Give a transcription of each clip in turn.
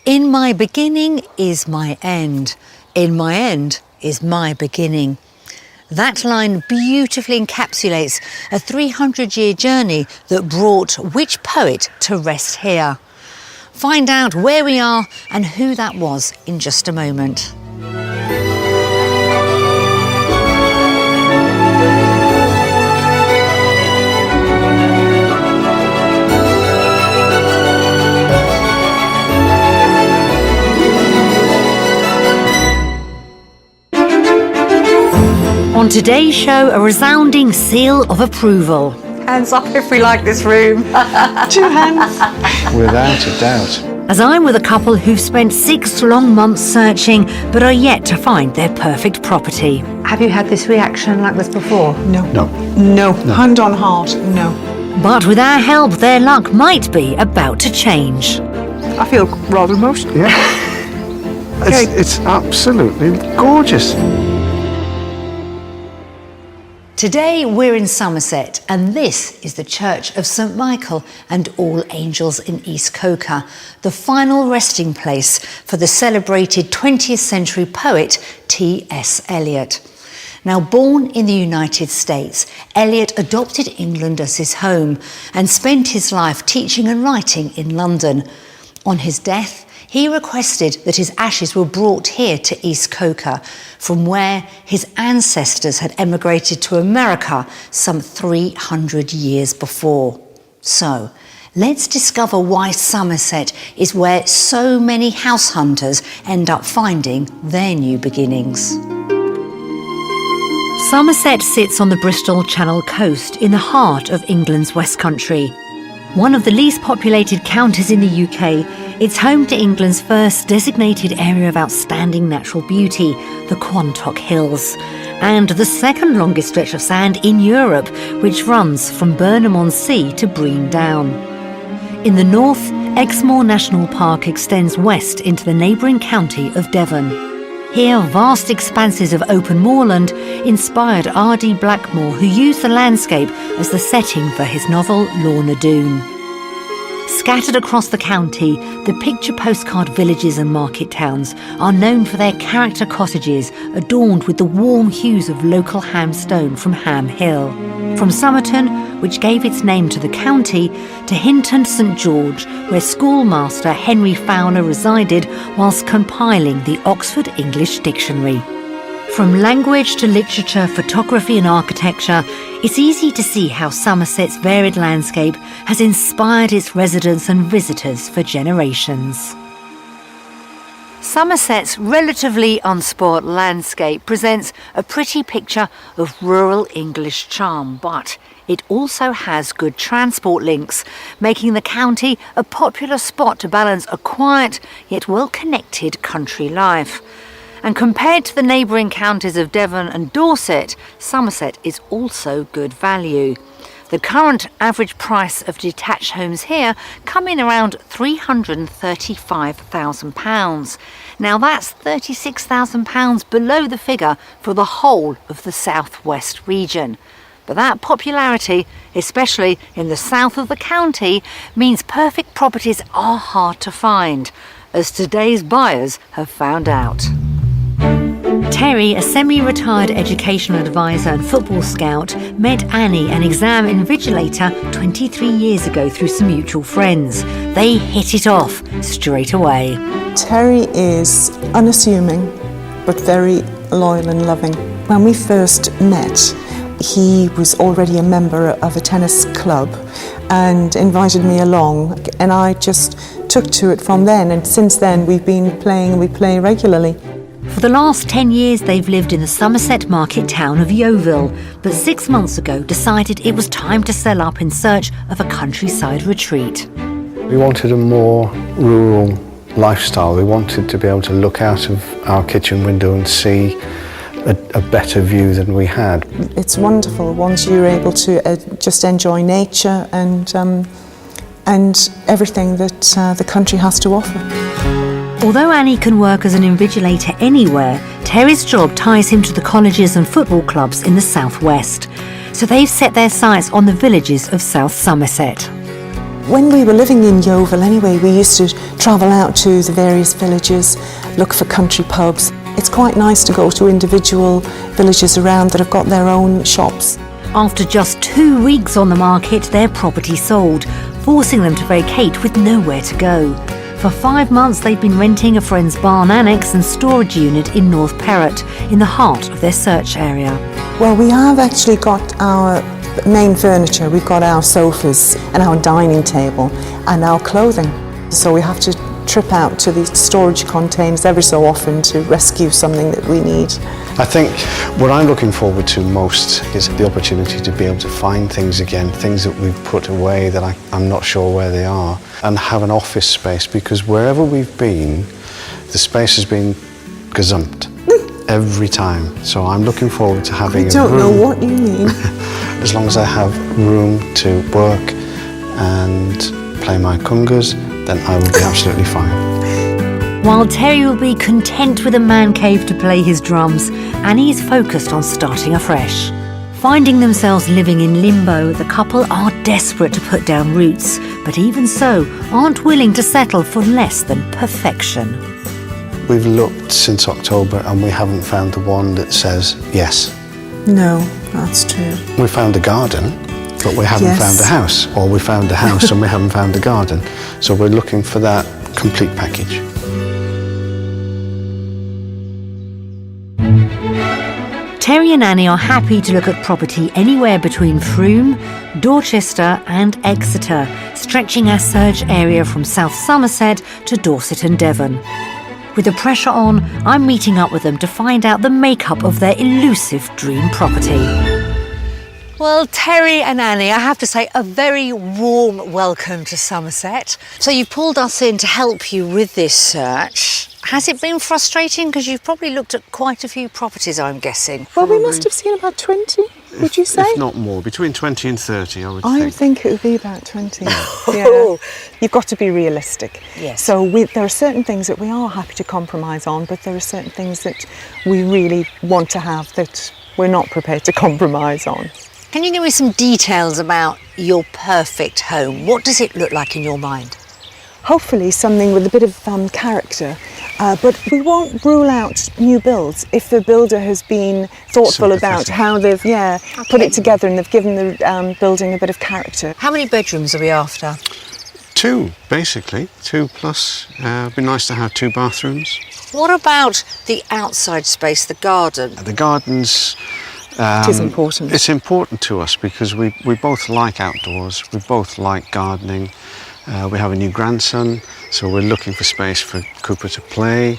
In my beginning is my end. In my end is my beginning. That line beautifully encapsulates a 300-year journey that brought which poet to rest here. Find out where we are and who that was in just a moment. On today's show, a resounding seal of approval. Hands up if we like this room. 2 hands. Without a doubt. As I'm with a couple who've spent 6 long months searching, but are yet to find their perfect property. Have you had this reaction like this before? No. No. Hand on heart, no. But with our help, their luck might be about to change. I feel rather emotional. Yeah. It's absolutely gorgeous. Today we're in Somerset, and this is the Church of St Michael and All Angels in East Coker, the final resting place for the celebrated 20th century poet T.S. Eliot. Now, born in the United States, Eliot adopted England as his home and spent his life teaching and writing in London. On his death, he requested that his ashes were brought here to East Coker, from where his ancestors had emigrated to America some 300 years before. So, let's discover why Somerset is where so many house hunters end up finding their new beginnings. Somerset sits on the Bristol Channel coast in the heart of England's West Country. One of the least populated counties in the UK, it's home to England's first designated area of outstanding natural beauty, the Quantock Hills, and the second longest stretch of sand in Europe, which runs from Burnham-on-Sea to Brean Down. In the north, Exmoor National Park extends west into the neighbouring county of Devon. Here, vast expanses of open moorland inspired R.D. Blackmore, who used the landscape as the setting for his novel Lorna Doone. Scattered across the county, the picture postcard villages and market towns are known for their character cottages adorned with the warm hues of local Ham stone from Ham Hill. From Somerton, which gave its name to the county, to Hinton St George, where schoolmaster Henry Fowler resided whilst compiling the Oxford English Dictionary. From language to literature, photography and architecture, it's easy to see how Somerset's varied landscape has inspired its residents and visitors for generations. Somerset's relatively unspoilt landscape presents a pretty picture of rural English charm, but it also has good transport links, making the county a popular spot to balance a quiet yet well-connected country life. And compared to the neighbouring counties of Devon and Dorset, Somerset is also good value. The current average price of detached homes here come in around £335,000. Now that's £36,000 below the figure for the whole of the southwest region. But that popularity, especially in the south of the county, means perfect properties are hard to find, as today's buyers have found out. Terry, a semi-retired educational advisor and football scout, met Annie, an exam invigilator, 23 years ago through some mutual friends. They hit it off straight away. Terry is unassuming, but very loyal and loving. When we first met, he was already a member of a tennis club and invited me along, and I just took to it from then, and since then we play regularly. For the last 10 years they've lived in the Somerset market town of Yeovil, but 6 months ago decided it was time to sell up in search of a countryside retreat. We wanted a more rural lifestyle. We wanted to be able to look out of our kitchen window and see a better view than we had. It's wonderful once you're able to just enjoy nature and everything that the country has to offer. Although Annie can work as an invigilator anywhere, Terry's job ties him to the colleges and football clubs in the southwest. So they've set their sights on the villages of South Somerset. When we were living in Yeovil anyway, we used to travel out to the various villages, look for country pubs. It's quite nice to go to individual villages around that have got their own shops. After just 2 weeks on the market, their property sold, forcing them to vacate with nowhere to go. For 5 months, they've been renting a friend's barn annex and storage unit in North Perrott, in the heart of their search area. Well, we have actually got our main furniture. We've got our sofas and our dining table and our clothing. So we have to trip out to these storage containers every so often to rescue something that we need. I think what I'm looking forward to most is the opportunity to be able to find things again, things that we've put away that I'm not sure where they are, and have an office space, because wherever we've been, the space has been gazumped every time. So I'm looking forward to having I don't a room. know what you mean. As long as I have room to work and play my congas, then I will be absolutely fine. While Terry will be content with a man cave to play his drums, Annie is focused on starting afresh. Finding themselves living in limbo, the couple are desperate to put down roots, but even so, aren't willing to settle for less than perfection. We've looked since October and we haven't found the one that says yes. No, that's true. We found a garden, but we haven't Yes. found a house, or we found a house and we haven't found a garden. So we're looking for that complete package. Terry and Annie are happy to look at property anywhere between Frome, Dorchester and Exeter, stretching our search area from South Somerset to Dorset and Devon. With the pressure on, I'm meeting up with them to find out the makeup of their elusive dream property. Well, Terry and Annie, I have to say a very warm welcome to Somerset. So you pulled us in to help you with this search. Has it been frustrating? Because you've probably looked at quite a few properties, I'm guessing. Well, we must have seen about 20, would you say? If not more, between 20 and 30, I would I think. think it would be about 20. Yeah. You've got to be realistic. Yes. So there are certain things that we are happy to compromise on, but there are certain things that we really want to have that we're not prepared to compromise on. Can you give me some details about your perfect home? What does it look like in your mind? Hopefully something with a bit of character, but we won't rule out new builds if the builder has been thoughtful about Sympathetic. how they've put it together and they've given the building a bit of character. How many bedrooms are we after? 2, basically. 2 plus. It'd be nice to have 2 bathrooms. What about the outside space, the garden? The gardens... It is important. It's important to us because we both like outdoors, we both like gardening. We have a new grandson, so we're looking for space for Cooper to play,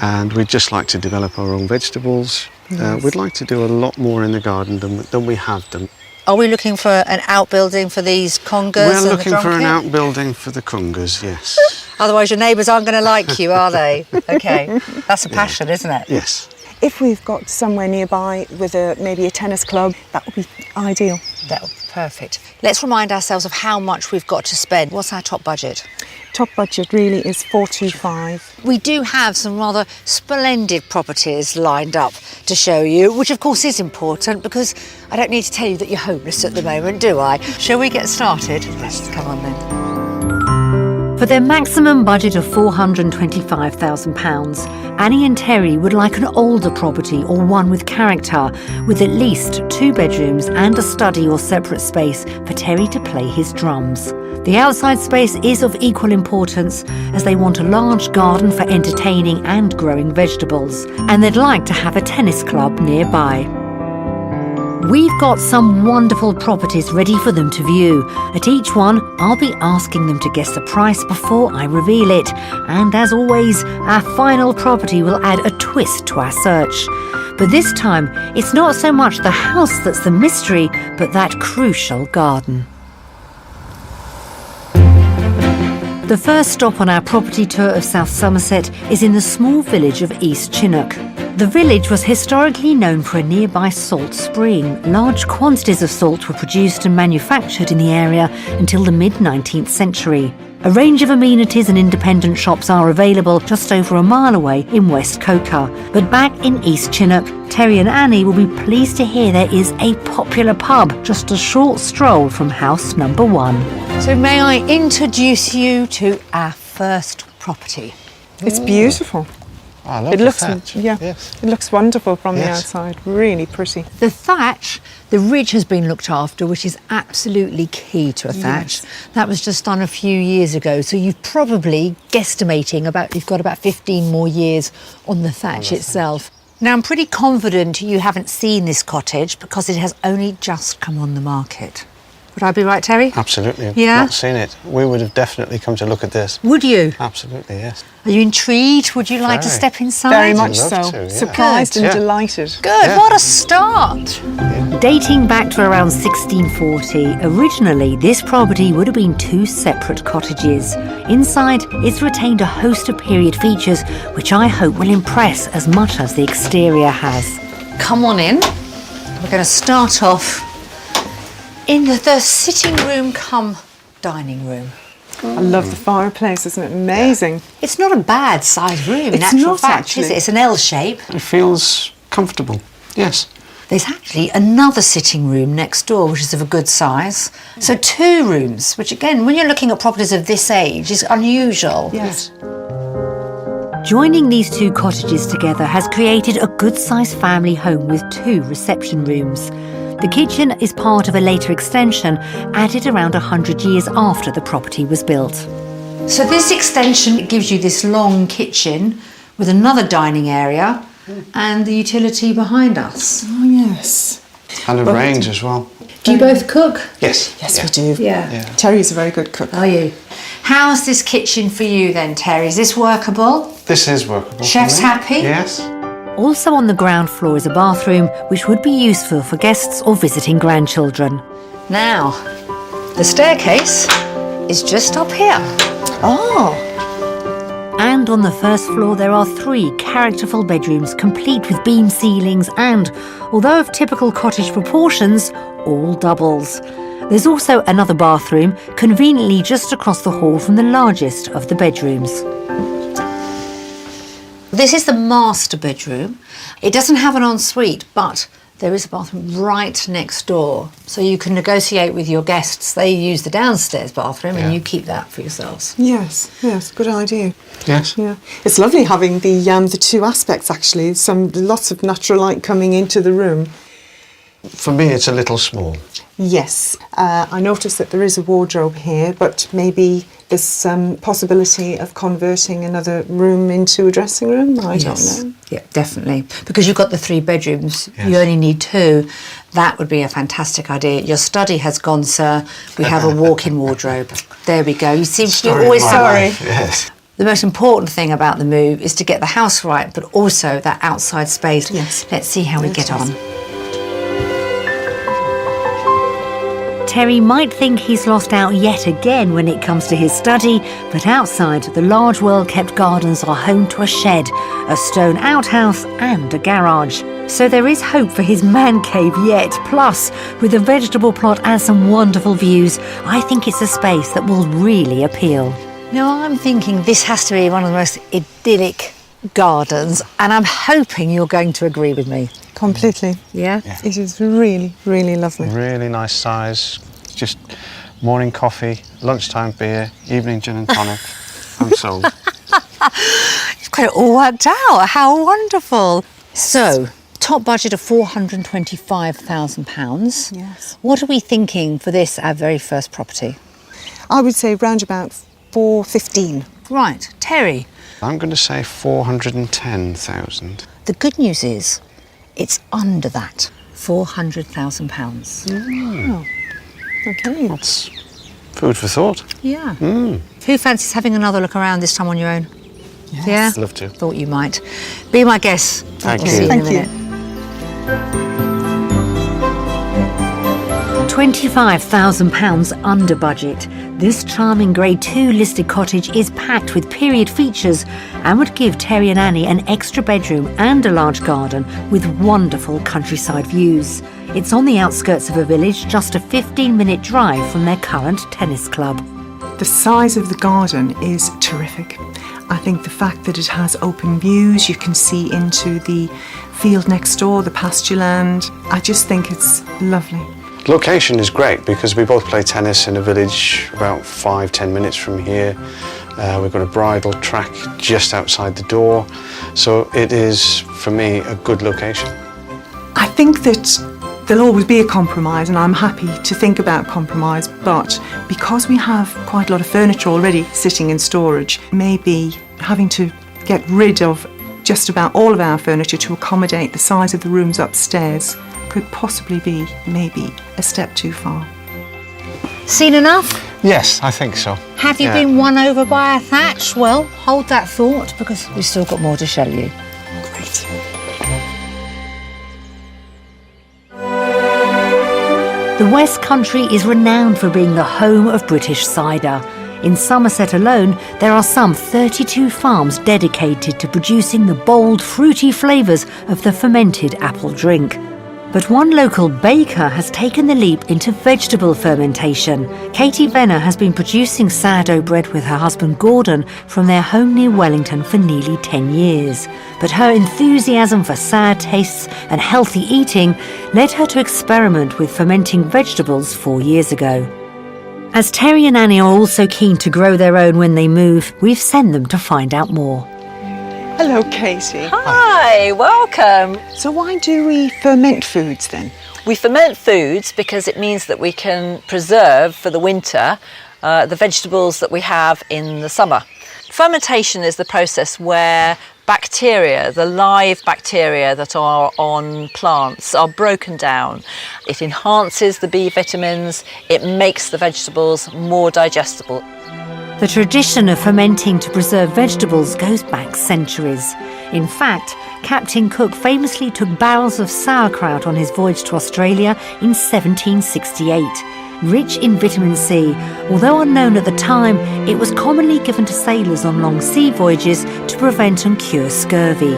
and we'd just like to develop our own vegetables. Yes. We'd like to do a lot more in the garden than we have done. Are we looking for an outbuilding for these congas? We're and looking the for drum an kit? outbuilding for the congas, yes. Otherwise your neighbours aren't going to like you, are they? Okay, that's a passion, isn't it? Yes. If we've got somewhere nearby with maybe a tennis club, that would be ideal. That would be perfect. Let's remind ourselves of how much we've got to spend. What's our top budget? Top budget really is 425. We do have some rather splendid properties lined up to show you, which of course is important because I don't need to tell you that you're homeless at the moment, do I? Shall we get started? Let's come on then. For their maximum budget of £425,000, Annie and Terry would like an older property or one with character, with at least 2 bedrooms and a study or separate space for Terry to play his drums. The outside space is of equal importance as they want a large garden for entertaining and growing vegetables, and they'd like to have a tennis club nearby. We've got some wonderful properties ready for them to view. At each one, I'll be asking them to guess the price before I reveal it. And as always, our final property will add a twist to our search. But this time, it's not so much the house that's the mystery, but that crucial garden. The first stop on our property tour of South Somerset is in the small village of East Chinook. The village was historically known for a nearby salt spring. Large quantities of salt were produced and manufactured in the area until the mid-19th century. A range of amenities and independent shops are available just over a mile away in West Coker. But back in East Chinook, Terry and Annie will be pleased to hear there is a popular pub just a short stroll from house number 1. So may I introduce you to our first property? It's beautiful. I love It the looks, thatch. yeah, Yes. it looks wonderful from the Yes. outside. Really pretty. The thatch, the ridge has been looked after, which is absolutely key to a thatch. That was just done a few years ago, so you've probably you've got about 15 more years on the thatch itself. Now, I'm pretty confident you haven't seen this cottage because it has only just come on the market. Would I be right, Terry? Absolutely. Yeah? Not seen it. We would have definitely come to look at this. Would you? Absolutely, yes. Are you intrigued? Would you like to Very. step inside? Very much love so. to, yeah. Surprised Good. and Yeah. delighted. Good, Yeah. what a start. Dating back to around 1640, originally this property would have been 2 separate cottages. Inside, it's retained a host of period features which I hope will impress as much as the exterior has. Come on in. We're going to start off in the sitting room come dining room. I love the fireplace, isn't it amazing? It's not a bad sized room in It's actual not, fact, actually. is it? It's an L shape. It feels comfortable. Yes. There's actually another sitting room next door, which is of a good size. So 2 rooms, which again, when you're looking at properties of this age, is unusual. Yes. Joining these 2 cottages together has created a good-sized family home with 2 reception rooms. The kitchen is part of a later extension, added around 100 years after the property was built. So this extension gives you this long kitchen with another dining area and the utility behind us. Oh, yes. And a range as well. Do you both cook? Yes. Yes, yeah. we do. Yeah. Terry's a very good cook. Are you? How's this kitchen for you then, Terry? Is this workable? This is workable. for Chef's me. happy? Yes. Also on the ground floor is a bathroom, which would be useful for guests or visiting grandchildren. Now, the staircase is just up here. Oh, And on the first floor there are 3 characterful bedrooms complete with beam ceilings and, although of typical cottage proportions, all doubles. There's also another bathroom, conveniently just across the hall from the largest of the bedrooms. This is the master bedroom. It doesn't have an ensuite, but there is a bathroom right next door. So you can negotiate with your guests. They use the downstairs bathroom and Yeah. you keep that for yourselves. yes, good idea. Yes. Yeah, it's lovely having the 2 aspects actually. Lots of natural light coming into the room. For me, it's a little small. Yes, I noticed that there is a wardrobe here, but maybe there's some possibility of converting another room into a dressing room. I don't know. Yeah, definitely. Because you've got the 3 bedrooms, Yes. you only need 2. That would be a fantastic idea. Your study has gone, sir. We have a walk-in wardrobe. There we go. You seem to be Story of always my sorry. life, Yes. The most important thing about the move is to get the house right, but also that outside space. Yes. Let's see how we get on. Terry might think he's lost out yet again when it comes to his study, but outside, the large well-kept gardens are home to a shed, a stone outhouse and a garage. So there is hope for his man cave yet. Plus, with a vegetable plot and some wonderful views, I think it's a space that will really appeal. Now, I'm thinking this has to be one of the most idyllic gardens, and I'm hoping you're going to agree with me. Completely. Yeah? It is really, really lovely. Really nice size. Just morning coffee, lunchtime beer, evening gin and tonic. I'm sold. You've got it all worked out. How wonderful. So, top budget of £425,000. Yes. What are we thinking for this, our very first property? I would say round about 415. Right, Terry, I'm going to say 410,000. the good news is it's under that. £400,000. Okay. That's food for thought. Yeah. Who fancies having another look around this time on your own? Yes. Yeah? Love to. Thought you might. Be my guest. Thank We'll you. see in a Thank you. minute. £25,000 under budget. This charming Grade 2 listed cottage is packed with period features and would give Terry and Annie an extra bedroom and a large garden with wonderful countryside views. It's on the outskirts of a village, just a 15-minute drive from their current tennis club. The size of the garden is terrific. I think the fact that it has open views, you can see into the field next door, the pasture land. I just think it's lovely. Location is great because we both play tennis in a village about 5-10 minutes from here. We've got a bridle track just outside the door, so it is, for me, a good location. I think that there'll always be a compromise, and I'm happy to think about compromise, but because we have quite a lot of furniture already sitting in storage, maybe having to get rid of just about all of our furniture to accommodate the size of the rooms upstairs could possibly be maybe a step too far. Seen enough? Yes, I think so. Have you been won over by a thatch? Well, hold that thought because we've still got more to show you. Great. The West Country is renowned for being the home of British cider. In Somerset alone, there are some 32 farms dedicated to producing the bold, fruity flavours of the fermented apple drink. But one local baker has taken the leap into vegetable fermentation. Katie Venner has been producing sourdough bread with her husband Gordon from their home near Wellington for nearly 10 years. But her enthusiasm for sour tastes and healthy eating led her to experiment with fermenting vegetables 4 years ago. As Terry and Annie are also keen to grow their own when they move, we've sent them to find out more. Hello, Katie. Hi, welcome. So why do we ferment foods then? We ferment foods because it means that we can preserve for the winter the vegetables that we have in the summer. Fermentation is the process where bacteria, the live bacteria that are on plants, are broken down. It enhances the B vitamins, it makes the vegetables more digestible. The tradition of fermenting to preserve vegetables goes back centuries. In fact, Captain Cook famously took barrels of sauerkraut on his voyage to Australia in 1768. Rich in vitamin C, although unknown at the time, it was commonly given to sailors on long sea voyages to prevent and cure scurvy.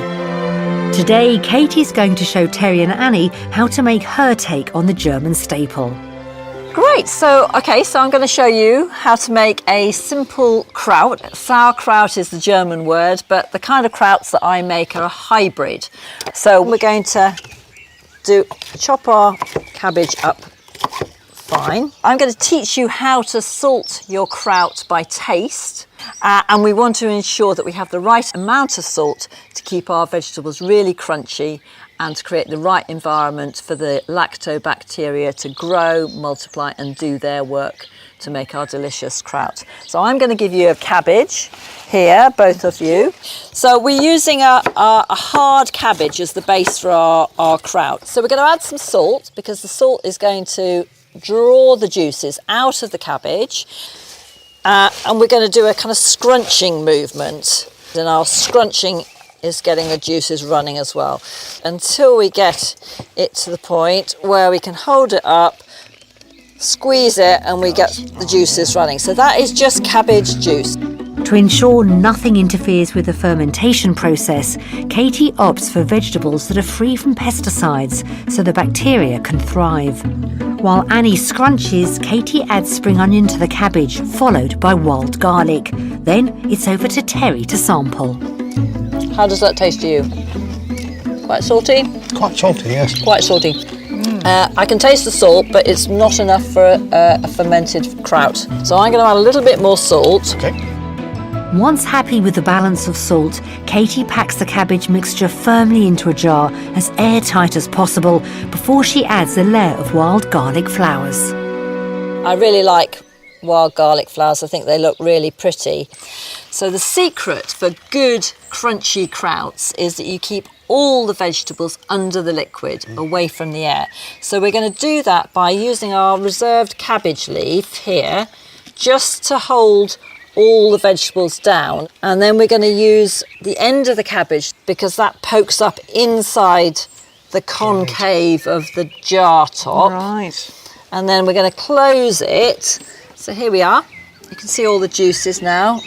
Today, Katie's going to show Terry and Annie how to make her take on the German staple. Great, so I'm going to show you how to make a simple kraut. Sauerkraut is the German word, but the kind of krauts that I make are a hybrid. So we're going to chop our cabbage up fine. I'm going to teach you how to salt your kraut by taste. And we want to ensure that we have the right amount of salt to keep our vegetables really crunchy and to create the right environment for the lactobacteria to grow, multiply and do their work to make our delicious kraut. So I'm going to give you a cabbage here, both of you. So we're using a hard cabbage as the base for our kraut. So we're going to add some salt because the salt is going to draw the juices out of the cabbage. And we're going to do a kind of scrunching movement. And our scrunching is getting the juices running as well until we get it to the point where we can hold it up, squeeze it and we get the juices running. So that is just cabbage juice. To ensure nothing interferes with the fermentation process, Katie opts for vegetables that are free from pesticides so the bacteria can thrive. While Annie scrunches, Katie adds spring onion to the cabbage, followed by wild garlic. Then it's over to Terry to sample. How does that taste to you? Quite salty? Quite salty, yes. Quite salty. I can taste the salt, but it's not enough for a fermented kraut. So I'm going to add a little bit more salt. Okay. Once happy with the balance of salt, Katie packs the cabbage mixture firmly into a jar as airtight as possible before she adds a layer of wild garlic flowers. I really like wild garlic flowers. I think they look really pretty. So the secret for good crunchy krauts is that you keep all the vegetables under the liquid, away from the air. So we're going to do that by using our reserved cabbage leaf here, just to hold all the vegetables down. And then we're going to use the end of the cabbage because that pokes up inside the concave of the jar top. Right. And then we're going to close it. So here we are. You can see all the juices now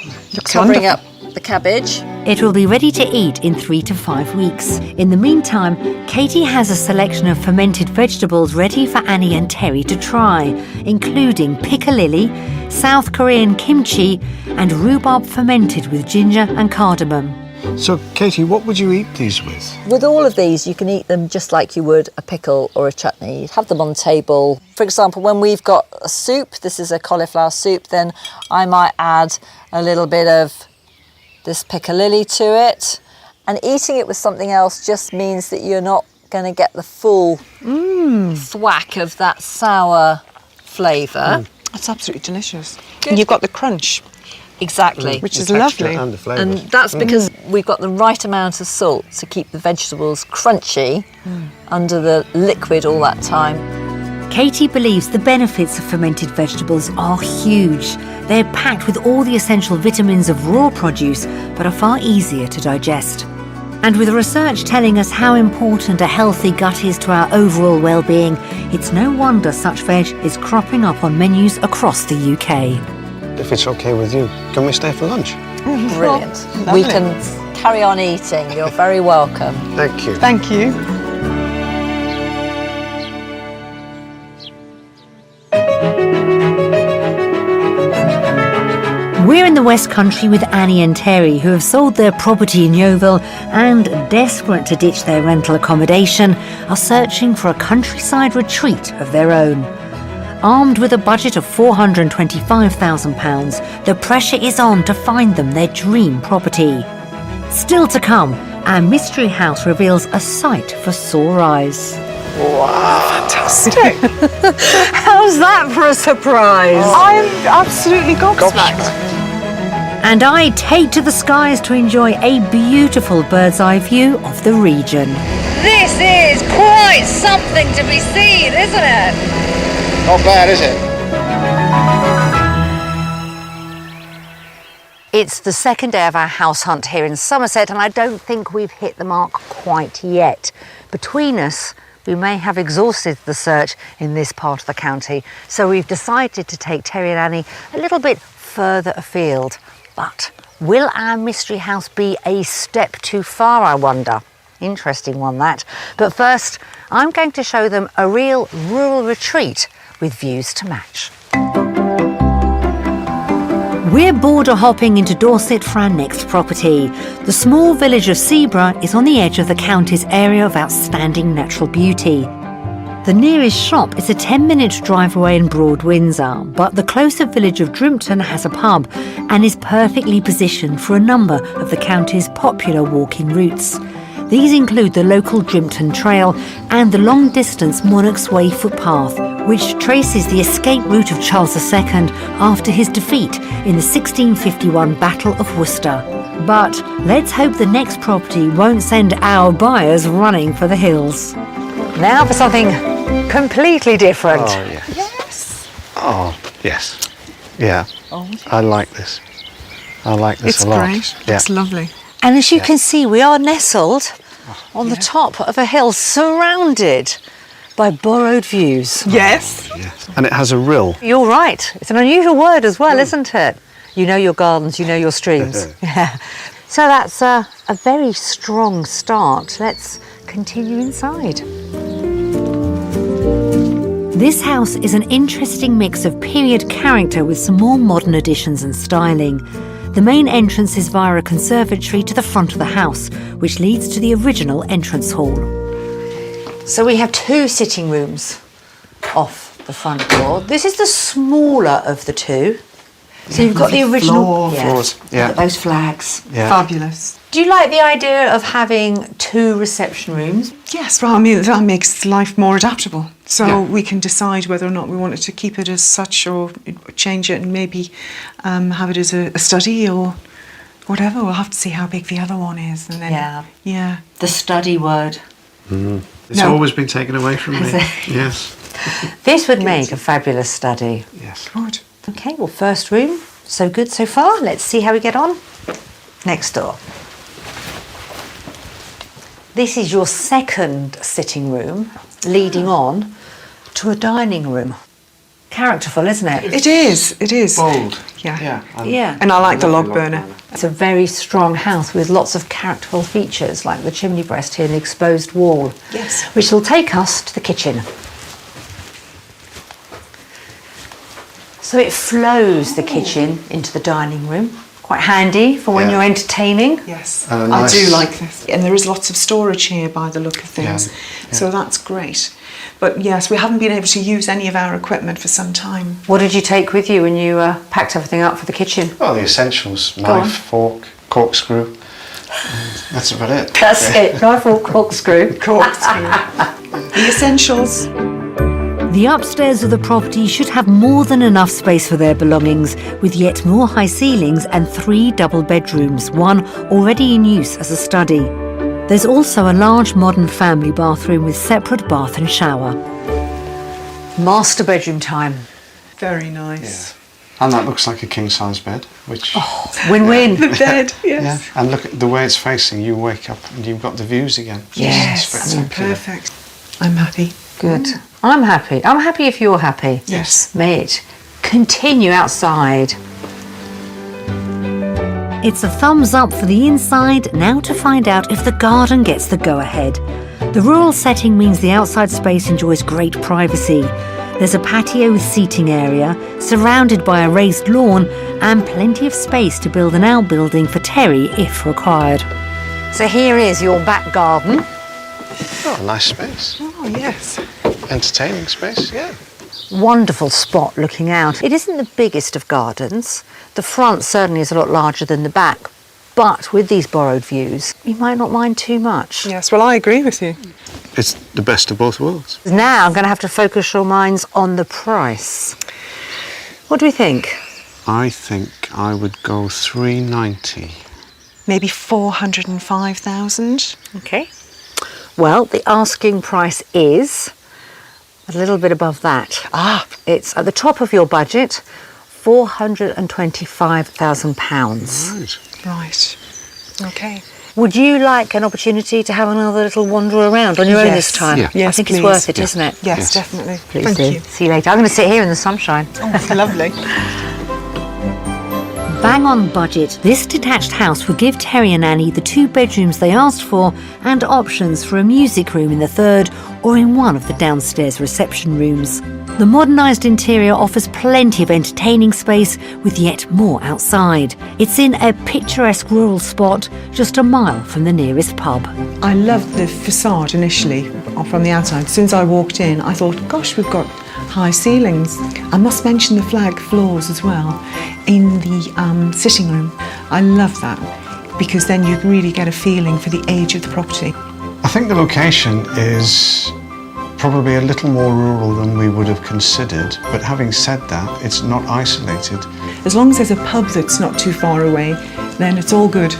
covering up the cabbage. It will be ready to eat in 3 to 5 weeks. In the meantime, Katie has a selection of fermented vegetables ready for Annie and Terry to try, including piccalilli, South Korean kimchi, and rhubarb fermented with ginger and cardamom. So, Katie, what would you eat these with? With all of these, you can eat them just like you would a pickle or a chutney. You'd have them on the table. For example, when we've got a soup, this is a cauliflower soup, then I might add a little bit of this piccalilli to it. And eating it with something else just means that you're not going to get the full thwack of that sour flavour. That's absolutely delicious. And you've got the crunch, Exactly. which is The texture lovely. and the flavours. And that's because we've got the right amount of salt to keep the vegetables crunchy under the liquid all that time. Katie believes the benefits of fermented vegetables are huge. They're packed with all the essential vitamins of raw produce, but are far easier to digest. And with research telling us how important a healthy gut is to our overall well-being, it's no wonder such veg is cropping up on menus across the UK. If it's okay with you, can we stay for lunch? Brilliant. Lovely. We can carry on eating. You're very welcome. Thank you. Thank you. We're in the West Country with Annie and Terry, who have sold their property in Yeovil and, desperate to ditch their rental accommodation, are searching for a countryside retreat of their own. Armed with a budget of £425,000, the pressure is on to find them their dream property. Still to come, our mystery house reveals a sight for sore eyes. Fantastic. How's that for a surprise? I'm absolutely gobsmacked. And I take to the skies to enjoy a beautiful bird's eye view of the region. This is quite something to be seen, isn't it? Not bad, is it? It's the second day of our house hunt here in Somerset, and I don't think we've hit the mark quite yet. Between us, we may have exhausted the search in this part of the county, so we've decided to take Terry and Annie a little bit further afield. But will our mystery house be a step too far, I wonder? Interesting one, that. But first, I'm going to show them a real rural retreat with views to match. We're border hopping into Dorset for our next property. The small village of Seaborough is on the edge of the county's area of outstanding natural beauty. The nearest shop is a 10-minute drive away in Broad Windsor, but the closer village of Drimpton has a pub and is perfectly positioned for a number of the county's popular walking routes. These include the local Drimpton Trail and the long-distance Monarch's Way footpath, which traces the escape route of Charles II after his defeat in the 1651 Battle of Worcester. But let's hope the next property won't send our buyers running for the hills. Now for something completely different. Oh, yes. Oh, yes. Yeah. I like this. I like this It's a lot. great. Yeah. It's lovely. And as you can see, we are nestled on the top of a hill, surrounded by borrowed views. Yes. Yes. And it has a rill. You're right. It's an unusual word as well, isn't it? You know your gardens, you know your streams. Yeah. So that's a very strong start. Let's continue inside. This house is an interesting mix of period character with some more modern additions and styling. The main entrance is via a conservatory to the front of the house, which leads to the original entrance hall. So we have two sitting rooms off the front door. This is the smaller of the two. So you've got the original Floors. Yeah. Look at those flags. Yeah. Fabulous. Do you like the idea of having two reception rooms? Yes, well, I mean, that makes life more adaptable. So Yeah. we can decide whether or not we wanted to keep it as such or change it and maybe have it as a study or whatever. We'll have to see how big the other one is. And then, yeah. The study word. It's No. always been taken away from me. Yes. This would make a fabulous study. Yes. Good. Okay, well, first room, so good so far. Let's see how we get on. Next door. This is your second sitting room, leading on to a dining room. Characterful, isn't it? It is. It is. Bold. Yeah. Yeah. And I like the Lovely log burner. It's a very strong house with lots of characterful features, like the chimney breast here and the exposed wall. Yes. Which will take us to the kitchen. So it flows the kitchen into the dining room. Quite handy for when you're entertaining. Yes, And a I nice- do like this. And there is lots of storage here by the look of things. Yeah. So that's great. But yes, we haven't been able to use any of our equipment for some time. What did you take with you when you packed everything up for the kitchen? Well, the essentials: on. knife, fork, corkscrew. And that's about it. That's it, knife or corkscrew. The essentials. The upstairs of the property should have more than enough space for their belongings, with yet more high ceilings and 3 double bedrooms, one already in use as a study. There's also a large modern family bathroom with separate bath and shower. Master bedroom time. Very nice. And that looks like a king-size bed, which... Win-win. The bed, Yeah, yes. and look at the way it's facing. You wake up and you've got the views again. Yes. It's spectacular. Perfect. I'm happy. Good. I'm happy. I'm happy if you're happy. Yes. May it continue outside. It's a thumbs up for the inside, now to find out if the garden gets the go-ahead. The rural setting means the outside space enjoys great privacy. There's a patio with seating area, surrounded by a raised lawn, and plenty of space to build an outbuilding for Terry if required. So here is your back garden. Oh, a nice space. Oh, yes. Entertaining space, yeah. Wonderful spot looking out. It isn't the biggest of gardens. The front certainly is a lot larger than the back. But with these borrowed views, you might not mind too much. Yes, well, I agree with you. It's the best of both worlds. Now I'm going to have to focus your minds on the price. What do we think? I think I would go 390. Maybe 405,000. Okay. Well, the asking price is a little bit above that. It's at the top of your budget, £425,000. Right. Right. Okay. Would you like an opportunity to have another little wander around on your own this Yes. time? Yeah. Yes, I think please. it's worth it, Yeah. isn't it? Yes, Yes. definitely. Please Thank do. you. See you later. I'm going to sit here in the sunshine. Lovely. Bang on budget, this detached house will give Terry and Annie the 2 bedrooms they asked for and options for a music room in the 3rd or in one of the downstairs reception rooms. The modernised interior offers plenty of entertaining space with yet more outside. It's in a picturesque rural spot just a mile from the nearest pub. I loved the facade initially from the outside. As soon as I walked in, I thought, gosh, we've got high ceilings. I must mention the flag floors as well in the sitting room. I love that because then you really get a feeling for the age of the property. I think the location is probably a little more rural than we would have considered, but having said that, it's not isolated. As long as there's a pub that's not too far away, then it's all good.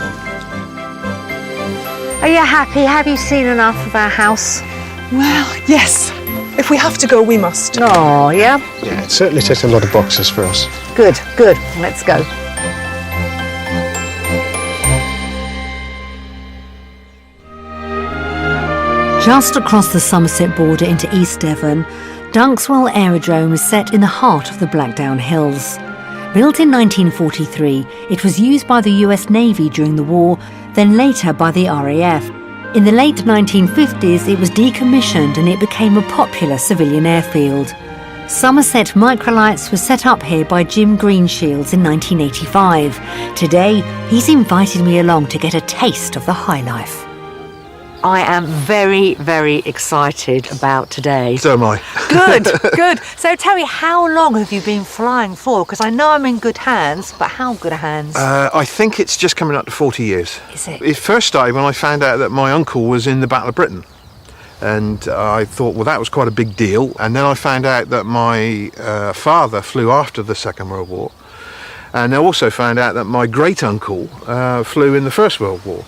Are you happy? Have you seen enough of our house? Well, yes. If we have to go, we must. Oh, yeah? Yeah, it certainly ticks a lot of boxes for us. Good, good. Let's go. Just across the Somerset border into East Devon, Dunkswell Aerodrome is set in the heart of the Blackdown Hills. Built in 1943, it was used by the US Navy during the war, then later by the RAF. In the late 1950s, it was decommissioned and it became a popular civilian airfield. Somerset Microlights was set up here by Jim Greenshields in 1985. Today, he's invited me along to get a taste of the high life. I am very, very excited about today. So am I. Good, good. So tell me, how long have you been flying for? Because I know I'm in good hands, but how good hands? I think it's just coming up to 40 years. Is it? It first started when I found out that my uncle was in the Battle of Britain. And I thought, well, that was quite a big deal. And then I found out that my father flew after the Second World War. And I also found out that my great-uncle flew in the First World War.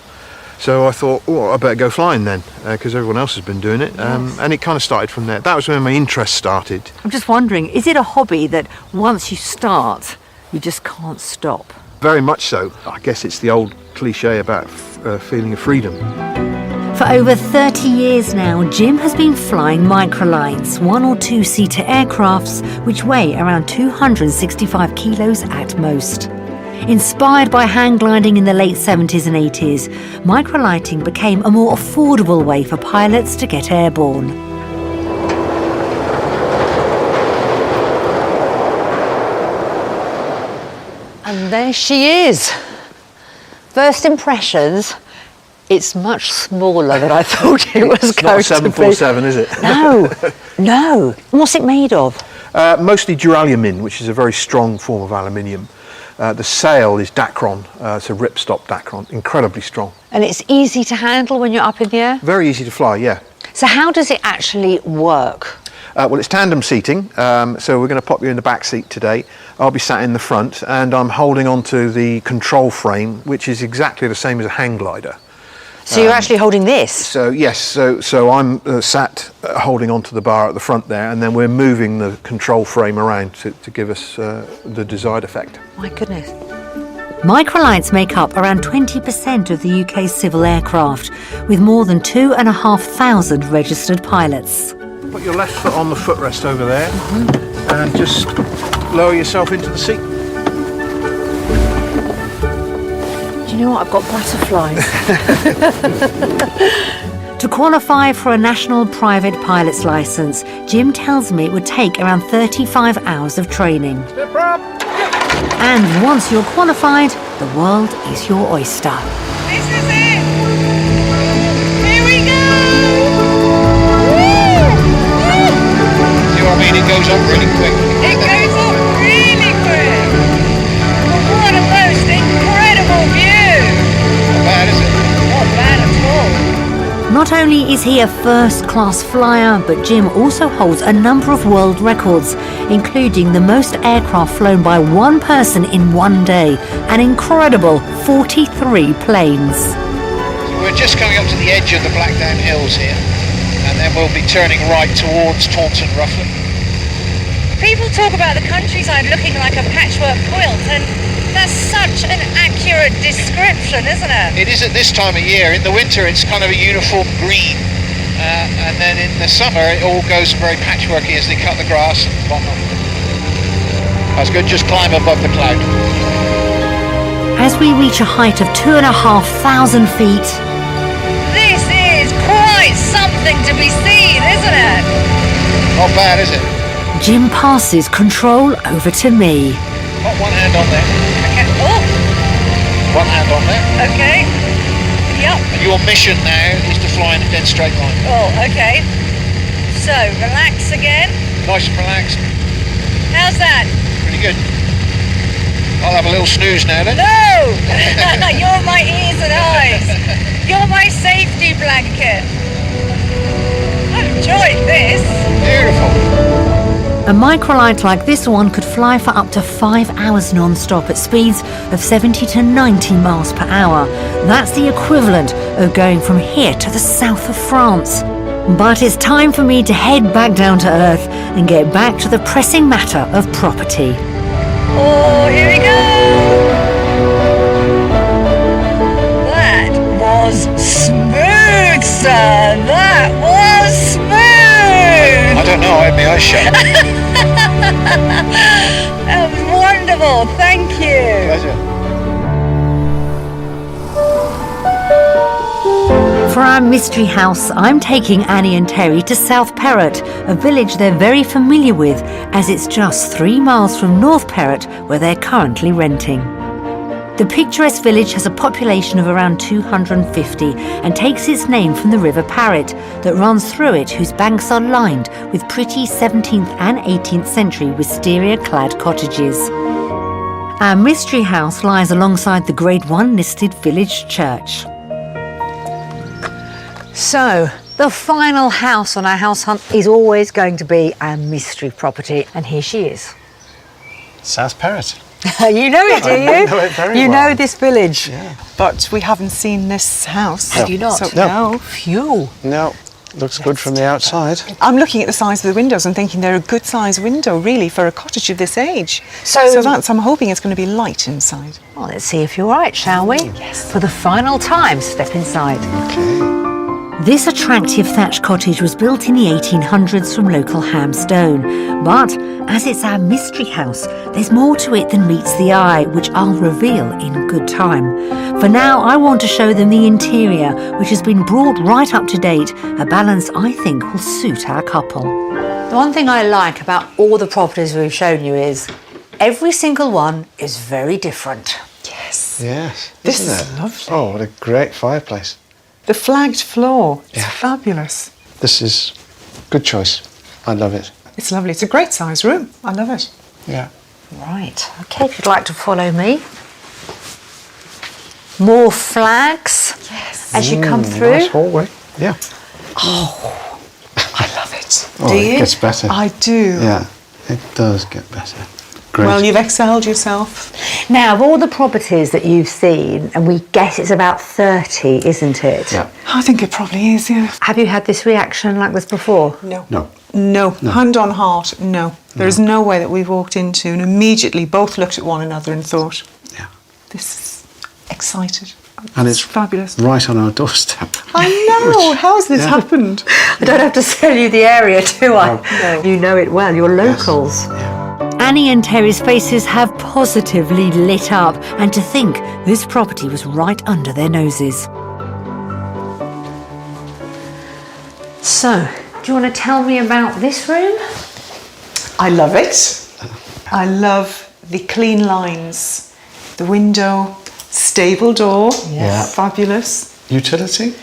So I thought, oh, I better go flying then, because everyone else has been doing it. And it kind of started from there. That was when my interest started. I'm just wondering, is it a hobby that once you start, you just can't stop? Very much so. I guess it's the old cliche about feeling of freedom. For over 30 years now, Jim has been flying microlights, 1 or 2 seater aircrafts, which weigh around 265 kilos at most. Inspired by hang gliding in the late 70s and 80s, microlighting became a more affordable way for pilots to get airborne. And there she is. First impressions, it's much smaller than I thought it was going Not a to be. 747, is it? No, no. What's it made of? Mostly duralumin, which is a very strong form of aluminium. The sail is Dacron, it's a ripstop Dacron, incredibly strong. And it's easy to handle when you're up in the air? Very easy to fly, yeah. So how does it actually work? Well, it's tandem seating, so we're going to pop you in the back seat today. I'll be sat in the front, and I'm holding onto the control frame, which is exactly the same as a hang glider. So you're actually holding this? So yes, so I'm sat holding onto the bar at the front there, and then we're moving the control frame around to give us the desired effect. My goodness. Microlights make up around 20% of the UK's civil aircraft, with more than 2,500 registered pilots. Put your left foot on the footrest over there, and just lower yourself into the seat. Do you know what? I've got butterflies. To qualify for a national private pilot's licence, Jim tells me it would take around 35 hours of training. And once you're qualified, the world is your oyster. This is it! Here we go! See what I mean? It goes up really quick. It goes up really quick! But what a most incredible view! Not bad, is it? Not bad at all. Not only is he a first-class flyer, but Jim also holds a number of world records, including the most aircraft flown by one person in one day, an incredible 43 planes. So we're just coming up to the edge of the Blackdown Hills here, and then we'll be turning right towards Taunton roughly. People talk about the countryside looking like a patchwork quilt, and that's such an accurate description, isn't it? It is at this time of year. In the winter it's kind of a uniform green, and then in the summer it all goes very patchworky as they cut the grass and whatnot. That's good, just climb above the cloud. As we reach a height of 2,500 feet, This is quite something to be seen, isn't it? Not bad, is it? Jim passes control over to me. Got one hand on there. Okay. Oh, One hand on there. okay. Yep. And your mission now is to fly in a dead straight line. Oh, okay. So, relax again. Nice and relaxed. How's that? Pretty good. I'll have a little snooze now then. No! You're my ears and eyes. You're my safety blanket. I've enjoyed this. Beautiful. A microlight like this one could fly for up to 5 hours non-stop at speeds of 70 to 90 miles per hour. That's the equivalent of going from here to the south of France. But it's time for me to head back down to earth and get back to the pressing matter of property. Oh, here we go. That was smooth, sir. That was smooth. I don't know, I had my eyes shut. That was wonderful. Thank you. Pleasure. For our mystery house, I'm taking Annie and Terry to South Perrott, a village they're very familiar with, as it's just 3 miles from North Perrott, where they're currently renting. The picturesque village has a population of around 250 and takes its name from the River Parrett that runs through it, whose banks are lined with pretty 17th and 18th century wisteria-clad cottages. Our mystery house lies alongside the Grade 1 listed village church. So, the final house on our house hunt is always going to be our mystery property, and here she is. South Perrott. You know it, do you? I know it very you well. know this village. Yeah. But we haven't seen this house. Have you not? So, No. Phew. No, looks good from the outside. I'm looking at the size of the windows and thinking they're a good size window, really, for a cottage of this age. So- I'm hoping it's going to be light inside. Well, let's see if you're right, shall we? Yes. For the final time, step inside. Okay. This attractive thatched cottage was built in the 1800s from local ham stone, but as it's our mystery house, there's more to it than meets the eye, which I'll reveal in good time. For now, I want to show them the interior, which has been brought right up to date, a balance I think will suit our couple. The one thing I like about all the properties we've shown you is Every single one is very different. Yes. Yes. This isn't is it? lovely. Oh, what a great fireplace. The flagged floor. It's Yeah. fabulous. This is good choice. I love it. It's lovely. It's a great size room. I love it. Yeah. Right, okay, if you'd like to follow me. More flags as you come through. Nice hallway. Yeah. I love it. Oh, Do it you? gets better. I do. Yeah, it does get better. Great. Well, you've excelled yourself. Now, of all the properties that you've seen, and we guess it's about 30, isn't it? Yeah. I think it probably is, yeah. Have you had this reaction like this before? No. No. No. Hand on heart, no. There is no way that we've walked into and immediately both looked at one another and thought, Yeah. this is excited. And it's fabulous. right on our doorstep. I know. How's this happened? I don't have to tell you the area, do I? No. You know it well, you're locals. Annie and Terry's faces have positively lit up, and to think this property was right under their noses. So, do you want to tell me about this room? I love it. I love the clean lines. The window, stable door. Yeah. Fabulous. Utility?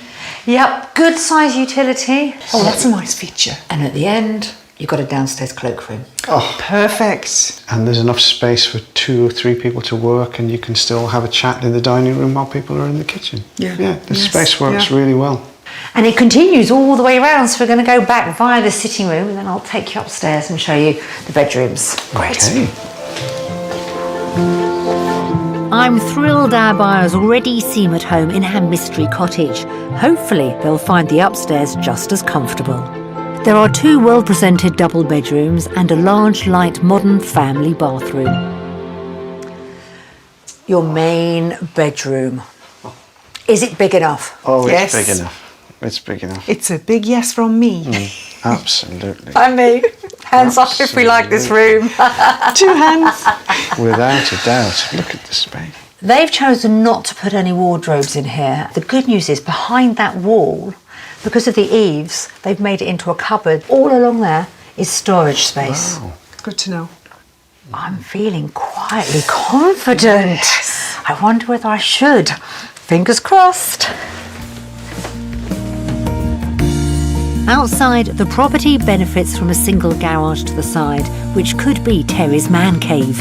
Yep, good size utility. Oh, that's a nice feature. And at the end, you've got a downstairs cloakroom. Oh, Perfect. and there's enough space for 2 or 3 people to work, and you can still have a chat in the dining room while people are in the kitchen. Yeah. Yeah, the Yes, space works yeah. really well. And it continues all the way around, so we're going to go back via the sitting room, and then I'll take you upstairs and show you the bedrooms. Okay. I'm thrilled our buyers already seem at home in our mystery cottage. Hopefully they'll find the upstairs just as comfortable. There are 2 well-presented double bedrooms and a large, light, modern family bathroom. Your main bedroom. Is it big enough? Oh, Yes. it's big enough. It's big enough. It's a big yes from me. Absolutely. I mean, hands up if we like this room. 2 hands. Without a doubt. Look at the space. They've chosen not to put any wardrobes in here. The good news is behind that wall, because of the eaves, they've made it into a cupboard. All along there is storage space. Wow. Good to know. I'm feeling quietly confident. I wonder whether I should. Fingers crossed. Outside, the property benefits from a single garage to the side, which could be Terry's man cave.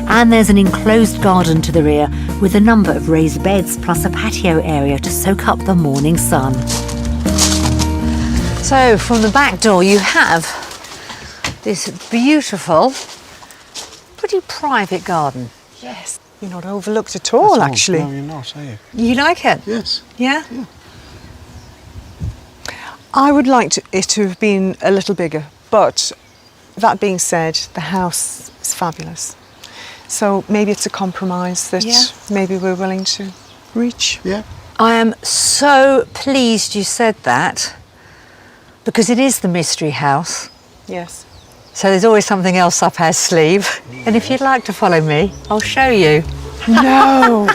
And there's an enclosed garden to the rear with a number of raised beds plus a patio area to soak up the morning sun. So from the back door you have this beautiful, pretty private garden. Yes. You're not overlooked at all, actually. No, you're not, are you? You like it? Yes. Yeah? I would like it to have been a little bigger, but that being said, the house is fabulous. So maybe it's a compromise that maybe we're willing to reach. Yeah. I am so pleased you said that, because it is the mystery house. Yes. So there's always something else up our sleeve. And if you'd like to follow me, I'll show you. No.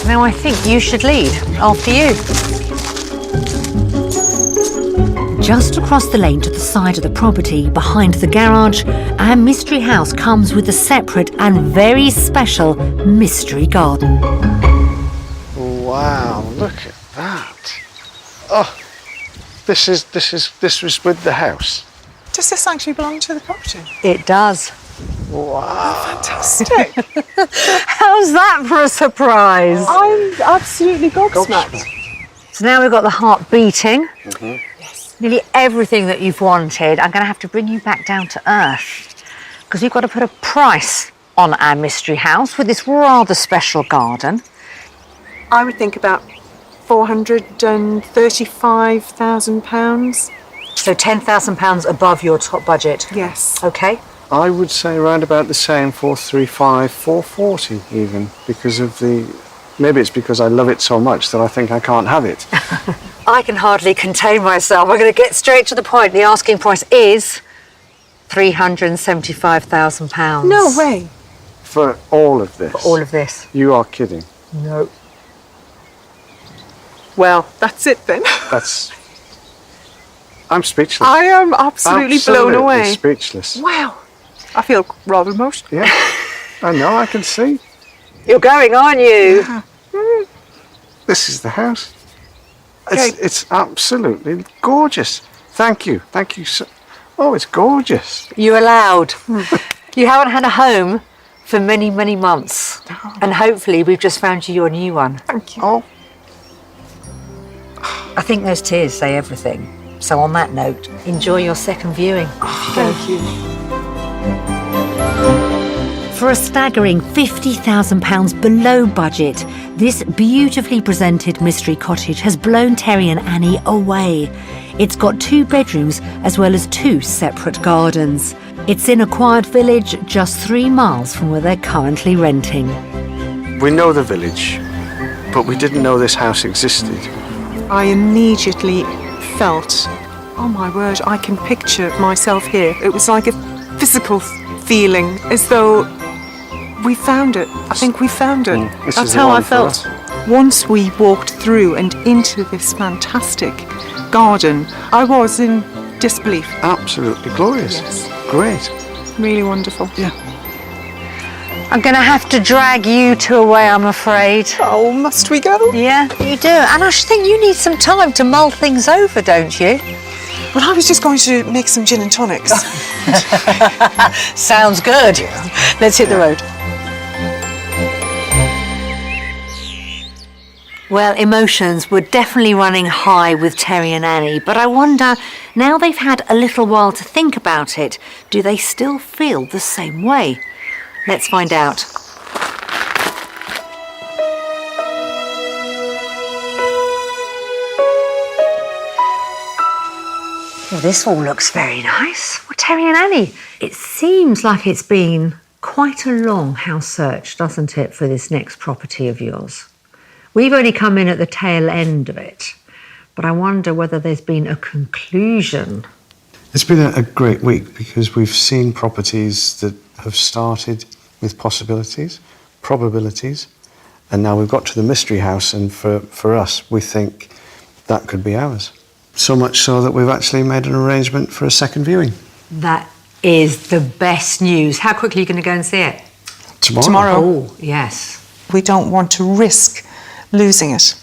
Now I think you should lead. After you. Just across the lane to the side of the property, behind the garage, our mystery house comes with a separate and very special mystery garden. Wow, look at that. Oh, this was with the house. Does this actually belong to the property? It does. Fantastic. How's that for a surprise? I'm absolutely gobsmacked. So now we've got the heart beating. Yes. Nearly everything that you've wanted. I'm going to have to bring you back down to earth because we've got to put a price on our mystery house with this rather special garden. I would think about £435,000. So £10,000 above your top budget. Yes. Okay. I would say around about the same, 435, 440 even, because of the... Maybe it's because I love it so much that I think I can't have it. I can hardly contain myself. I'm going to get straight to the point. The asking price is £375,000. No way. For all of this? For all of this. You are kidding. No. Well, that's it then. That's... I'm speechless. I am absolutely blown away. Speechless. Wow. I feel rather emotional. Yeah, I know, I can see. You're going, aren't you? This is the house. Okay. It's absolutely gorgeous. Thank you. Thank you so... Oh, it's gorgeous. You're allowed. You haven't had a home for many, many months. And hopefully we've just found you your new one. Thank you. Oh, I think those tears say everything. So on that note, enjoy your second viewing. Thank you. For a staggering £50,000 below budget, this beautifully presented mystery cottage has blown Terry and Annie away. It's got 2 bedrooms as well as 2 separate gardens. It's in a quiet village just 3 miles from where they're currently renting. we know the village, but we didn't know this house existed. I immediately felt, oh my word, I can picture myself here. It was like a physical feeling, as though we found it. I think we found it. This That's is the how I one for felt. us. Once we walked through and into this fantastic garden, I was in disbelief. Absolutely glorious. Yes. Great. Really wonderful. Yeah. I'm going to have to drag you two away, I'm afraid. Oh, must we go? Yeah, you do. And I should think you need some time to mull things over, don't you? Well, I was just going to make some gin and tonics. Sounds good. Let's hit the road. Well, emotions were definitely running high with Terry and Annie, but I wonder, now they've had a little while to think about it, do they still feel the same way? Let's find out. Well, this all looks very nice. Well, Terry and Annie, it seems like it's been quite a long house search, doesn't it, for this next property of yours? We've only come in at the tail end of it, but I wonder whether there's been a conclusion. It's been a great week because we've seen properties that have started with possibilities, probabilities, and now we've got to the mystery house, and for us, we think that could be ours. So much so that we've actually made an arrangement for a second viewing. That is the best news. How quickly are you going to go and see it? Tomorrow. Oh, yes. We don't want to risk losing it.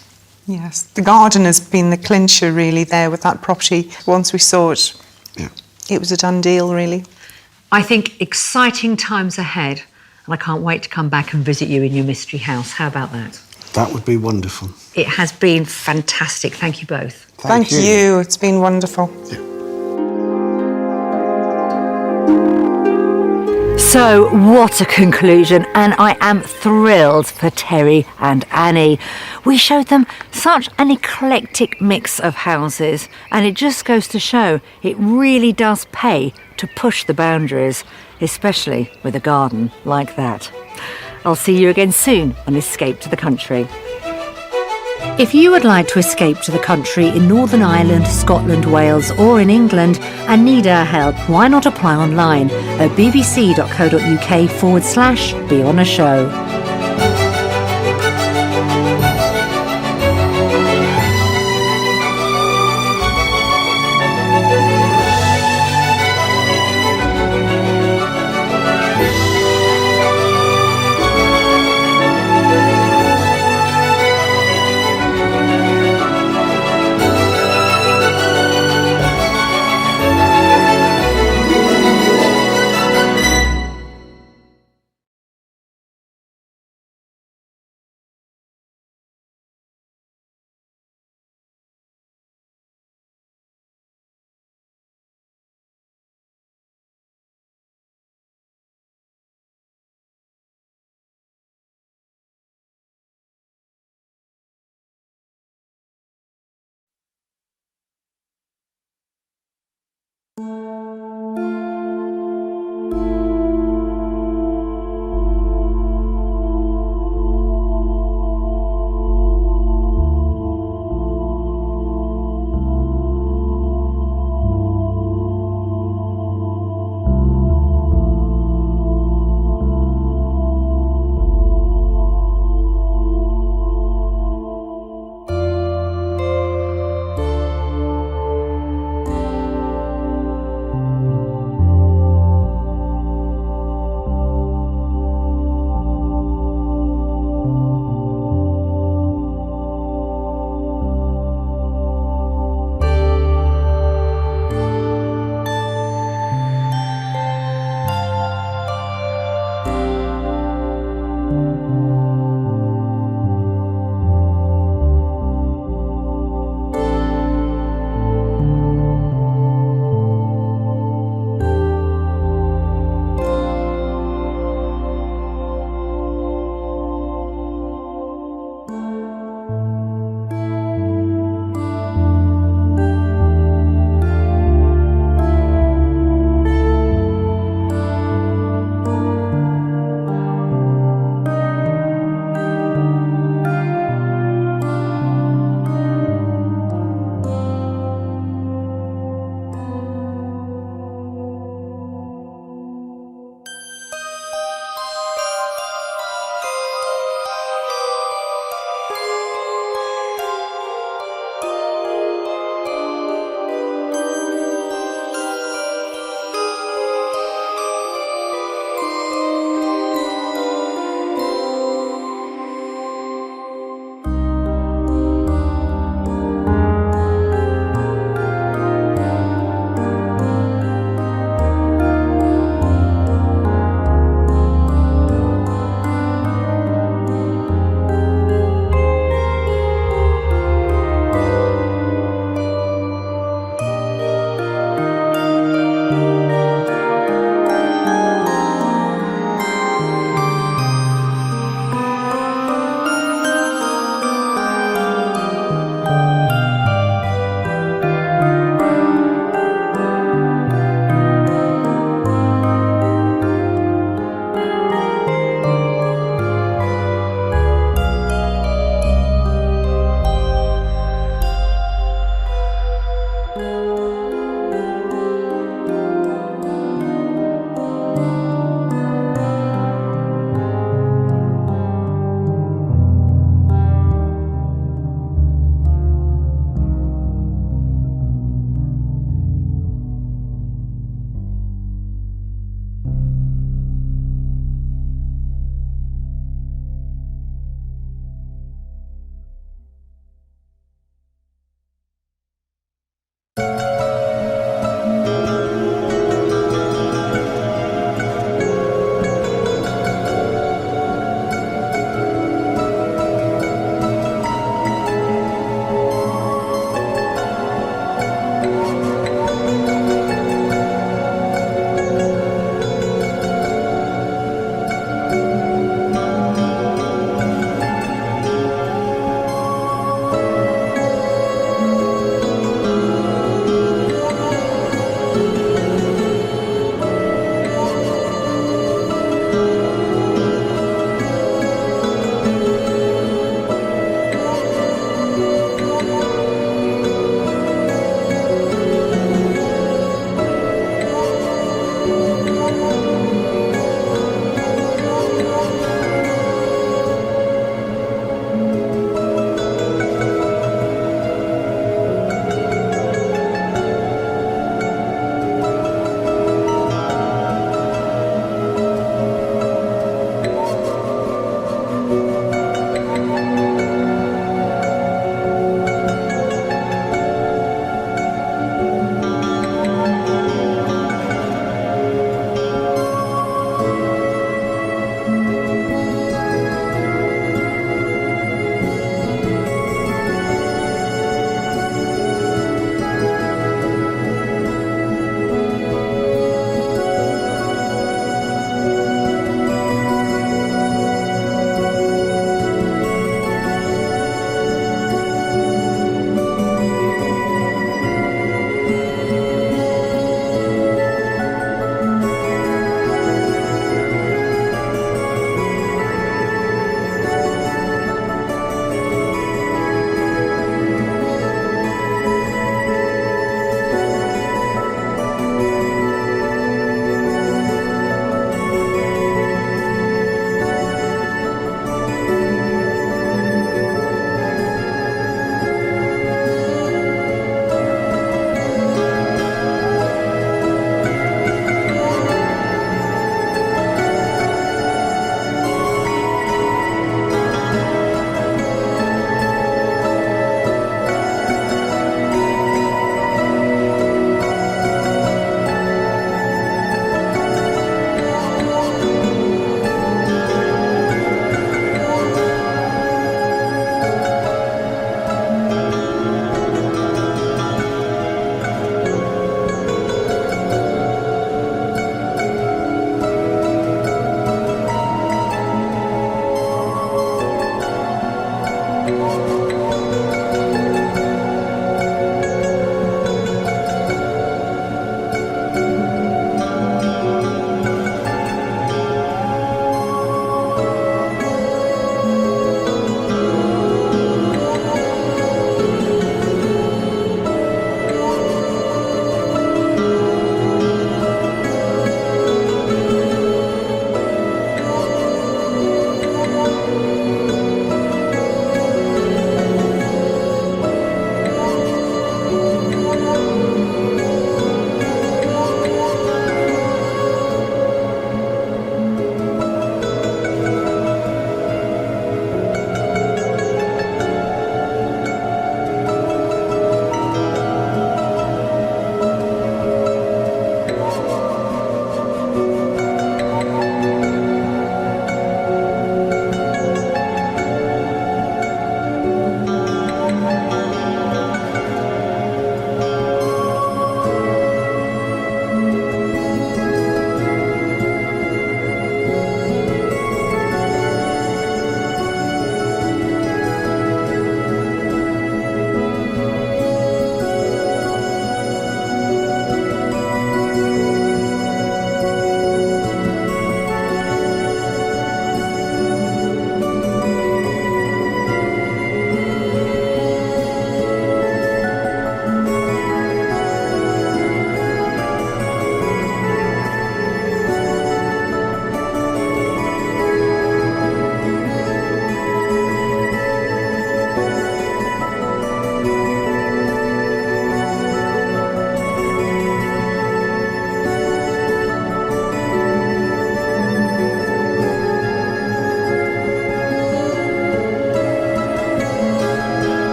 Yes, the garden has been the clincher really there with that property. Once we saw it, Yeah. it was a done deal really. I think exciting times ahead, and I can't wait to come back and visit you in your mystery house. How about that? That would be wonderful. It has been fantastic. Thank you both. Thank you. It's been wonderful. So, what a conclusion, and I am thrilled for Terry and Annie. We showed them such an eclectic mix of houses, and it just goes to show it really does pay to push the boundaries, especially with a garden like that. I'll see you again soon on Escape to the Country. If you would like to escape to the country in Northern Ireland, Scotland, Wales or in England and need our help, why not apply online at bbc.co.uk/be-on-a-show.